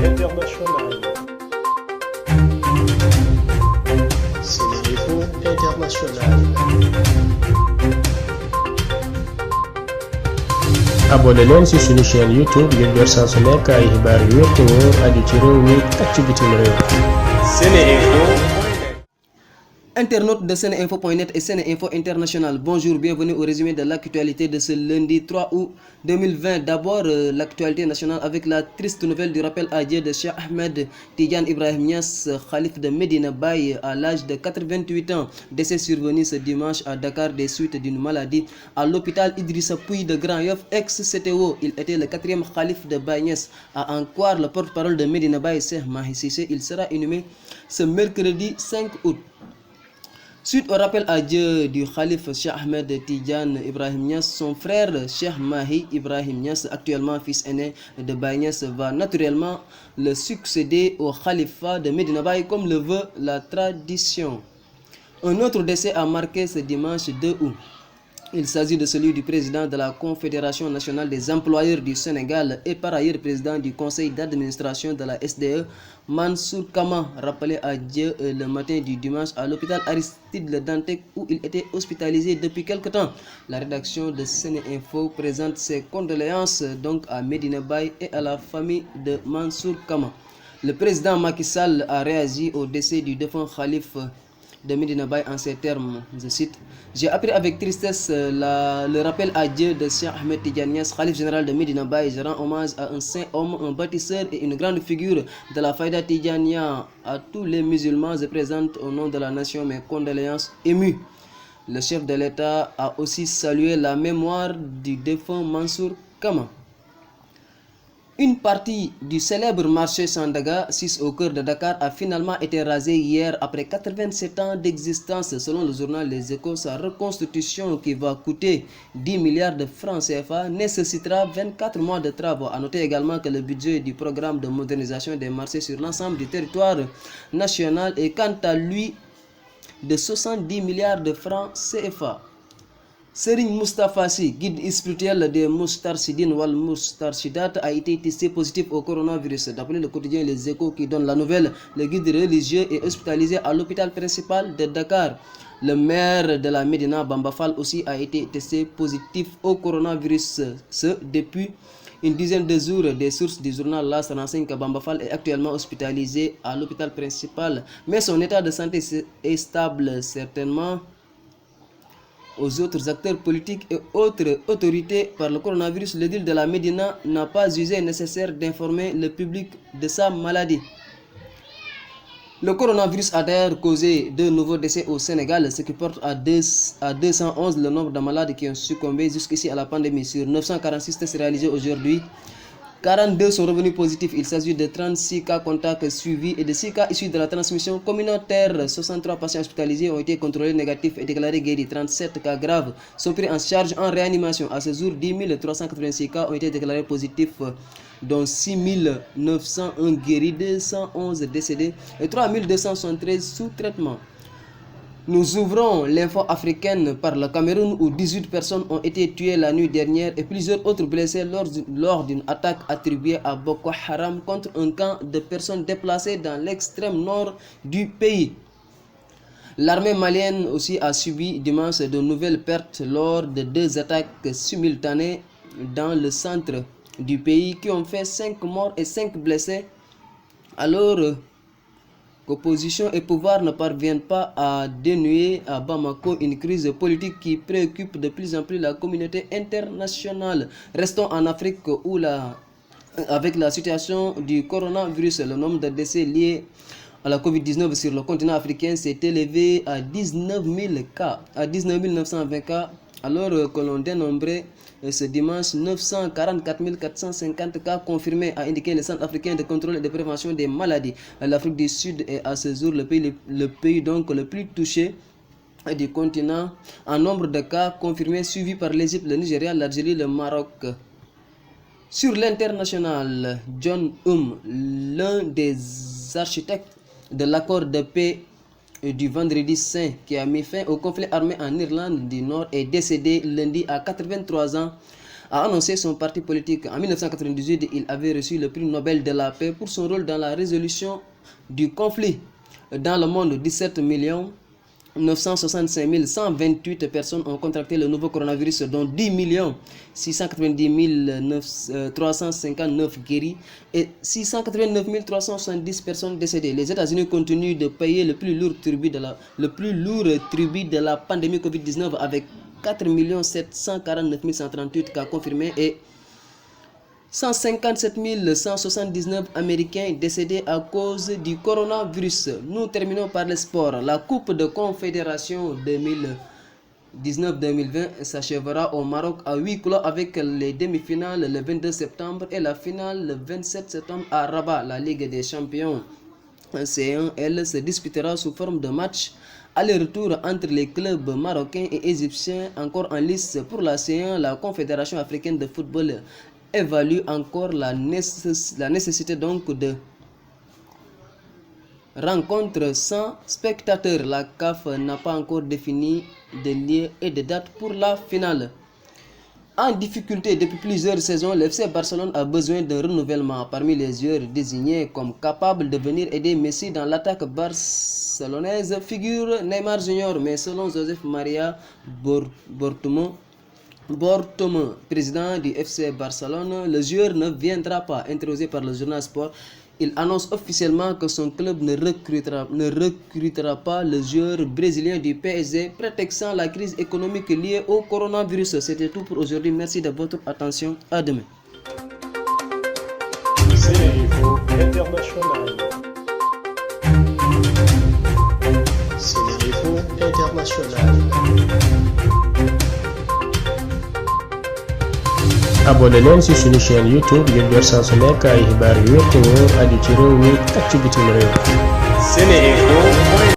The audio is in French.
internationale. SeneInfo International. abonné leen ci suñu chaîne YouTube ngir jot saa su nekk ay xibaar yu wér te wóor aju ci réew mi ak ci bitim réew. SeneInfo. Internautes de SeneInfo.net et SeneInfo International, bonjour, bienvenue au résumé de l'actualité de ce lundi 3 août 2020. D'abord, l'actualité nationale avec la triste nouvelle du rappel à Dieu de Cheikh Ahmed Tidiane Ibrahim Niass, Khalif de Medina Baye, à l'âge de 88 ans. Décès survenu ce dimanche à Dakar des suites d'une maladie à l'hôpital Idrissa Pouye de Grand Yoff, ex-CTO. Il était le 4e Khalif de Baye Niass. À en croire le porte-parole de Medina Baye, Cheikh Mahi Cissé, il sera inhumé ce mercredi 5 août. Suite au rappel à Dieu du Khalif Cheikh Ahmed Tidiane Ibrahim Niass, son frère Cheikh Mahi Ibrahim Niass, actuellement fils aîné de Baye Niass, va naturellement le succéder au Khalifa de Medina Baye comme le veut la tradition. Un autre décès a marqué ce dimanche 2 août. Il s'agit de celui du président de la Confédération nationale des employeurs du Sénégal et par ailleurs président du conseil d'administration de la SDE, Mansour Kama, rappelé à Dieu le matin du dimanche à l'hôpital Aristide Le Dantec où il était hospitalisé depuis quelque temps. La rédaction de SeneInfo présente ses condoléances donc à Medina Baye et à la famille de Mansour Kama. Le président Macky Sall a réagi au décès du défunt Khalif de Medina Baye en ces termes, je cite: j'ai appris avec tristesse le rappel à Dieu de Cheikh Ahmed Tidiane Niass, Khalif général de Medina Baye. Je rends hommage à un saint homme, un bâtisseur et une grande figure de la Faïda Tidjania. À tous les musulmans, je présente au nom de la nation mes condoléances émues. Le chef de l'État a aussi salué la mémoire du défunt Mansour Kama. Une partie du célèbre marché Sandaga, 6 au cœur de Dakar, a finalement été rasée hier après 87 ans d'existence. Selon le journal Les Échos, sa reconstitution, qui va coûter 10 milliards de francs CFA, nécessitera 24 mois de travaux. A noter également que le budget du programme de modernisation des marchés sur l'ensemble du territoire national est quant à lui de 70 milliards de francs CFA. Serigne Moustapha Sy, guide spirituel des Moustarchidines wal Moustarchidat, a été testé positif au coronavirus. D'après le quotidien Les Échos qui donne la nouvelle, le guide religieux est hospitalisé à l'hôpital principal de Dakar. Le maire de la Médina, Bamba Fall, aussi a été testé positif au coronavirus. Depuis une dizaine de jours. Des sources du journal LAS renseignent que Bamba Fall est actuellement hospitalisé à l'hôpital principal, mais son état de santé est stable. Certainement aux autres acteurs politiques et autres autorités par le coronavirus, l'édile de la Médina n'a pas jugé nécessaire d'informer le public de sa maladie. Le coronavirus a d'ailleurs causé de nouveaux décès au Sénégal, ce qui porte à 211 le nombre de malades qui ont succombé jusqu'ici à la pandémie. Sur 946 tests réalisés aujourd'hui, 42 sont revenus positifs. Il s'agit de 36 cas contacts suivis et de 6 cas issus de la transmission communautaire. 63 patients hospitalisés ont été contrôlés négatifs et déclarés guéris. 37 cas graves sont pris en charge en réanimation. À ce jour, 10 386 cas ont été déclarés positifs, dont 6 901 guéris, 211 décédés et 3 273 sous traitement. Nous ouvrons l'info africaine par le Cameroun où 18 personnes ont été tuées la nuit dernière et plusieurs autres blessées lors d'une attaque attribuée à Boko Haram contre un camp de personnes déplacées dans l'extrême nord du pays. L'armée malienne aussi a subi dimanche de nouvelles pertes lors de 2 attaques simultanées dans le centre du pays qui ont fait 5 morts et 5 blessés, alors qu'opposition et pouvoir ne parviennent pas à dénouer à Bamako une crise politique qui préoccupe de plus en plus la communauté internationale. Restons en Afrique où avec la situation du coronavirus, le nombre de décès liés à la COVID-19 sur le continent africain s'est élevé à 19 920 cas, alors que l'on dénombrait ce dimanche 944 450 cas confirmés, a indiqué le Centre africain de contrôle et de prévention des maladies. L'Afrique du Sud est à ce jour le pays donc le plus touché du continent en nombre de cas confirmés, suivi par l'Égypte, le Nigeria, l'Algérie, le Maroc. Sur l'international, John l'un des architectes de l'accord de paix du vendredi saint qui a mis fin au conflit armé en Irlande du Nord, est décédé lundi à 83 ans a annoncé son parti politique. En 1998, il avait reçu le prix Nobel de la paix pour son rôle dans la résolution du conflit. Dans le monde, 17 965 128 personnes ont contracté le nouveau coronavirus, dont 10 690 359 guéris et 689 370 personnes décédées. Les États-Unis continuent de payer le plus lourd tribut de la pandémie Covid-19 avec 4 749 138 cas confirmés et 157 179 Américains décédés à cause du coronavirus. Nous terminons par le sport. La Coupe de Confédération 2019-2020 s'achèvera au Maroc à huis clos avec les demi-finales le 22 septembre et la finale le 27 septembre à Rabat. La Ligue des Champions C1, elle, se disputera sous forme de match aller-retour entre les clubs marocains et égyptiens encore en lice pour la C1. La Confédération africaine de football évalue encore la nécessité donc de rencontres sans spectateurs. La CAF n'a pas encore défini de lieu et de date pour la finale. En difficulté depuis plusieurs saisons, le FC Barcelone a besoin d'un renouvellement. Parmi les joueurs désignés comme capables de venir aider Messi dans l'attaque barcelonaise figure Neymar Junior, mais selon Joseph Maria Bortomeu, président du FC Barcelone, le joueur ne viendra pas. Interrogé par le journal Sport, il annonce officiellement que son club ne recrutera pas le joueur brésilien du PSG, prétextant la crise économique liée au coronavirus. C'était tout pour aujourd'hui. Merci de votre attention. À demain. Sénéinfo International. Sénéinfo International. abonné leen ci suñu chaîne YouTube ngir jot saa su nekk ay xibaar yu wér te wóor aju ci réew mi ak ci bitim réew. Sénéinfo.